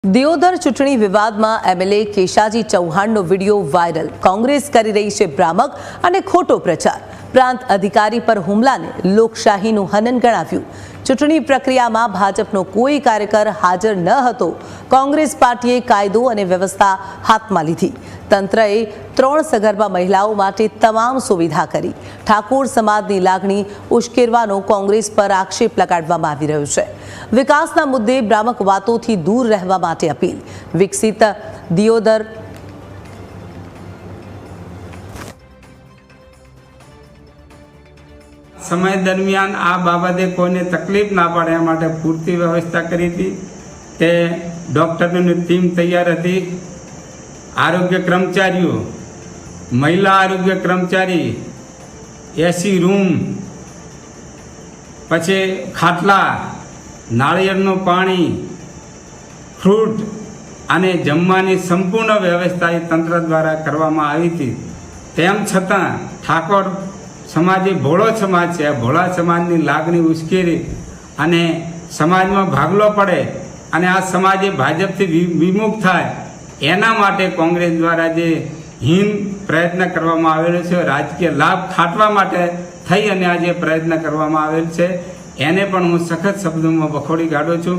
દિયોદર ચૂંટણી વિવાદમાં એમએલએ કેશાજી ચૌહાણનો વિડીયો વાયરલ। કોંગ્રેસ કરી રહી છે ભ્રામક અને ખોટો પ્રચાર। પ્રાંત અધિકારી પર હુમલાને લોકશાહીનું હનન ગણાવ્યું। ચૂંટણી પ્રક્રિયામાં ભાજપનો કોઈ કાર્યકર હાજર ન હતો। કોંગ્રેસ પાર્ટીએ કાયદો અને વ્યવસ્થા હાથમાં લીધી। તંત્રએ 3 સગર્ભા મહિલાઓ માટે તમામ સુવિધા કરી। ઠાકોર સમાજની લાગણી ઉશ્કેરવાનો કોંગ્રેસ પર આક્ષેપ લગાડવામાં આવી રહ્યો છે। વિકાસના મુદ્દે ભ્રામક વાતોથી દૂર રહેવા માટે અપીલ। વિકસિત દિયોદર समय दरमियान आ बाबते कोईने तकलीफ ना पड़े ए माटे पूरती व्यवस्था करी थी। ते डॉक्टरों टीम तैयार थी। आरोग्य कर्मचारीओ, महिला आरोग्य कर्मचारी, एसी रूम, पछे खाटला, नाळिયેરનું पाणी, फ्रूट अने जमवानी संपूर्ण व्यवस्था तंत्र द्वारा करवामां आवी थी। तेम छतां ठाकोर समाज ए भोळो समाज है। भोळा समाजनी लागणी उश्केरी अने समाजमां भागलो पड़े अने आ समाज भाजपथी विमुख थाय एना माटे कोंग्रेस द्वारा जे हीन प्रयत्न करवामां आवेलो छे, राजकीय लाभ खाटवा माटे थई अने आ जे प्रयत्न करवामां आवेल छे एने पण हूँ सखत शब्दों में वखोड़ी काढुं छुं।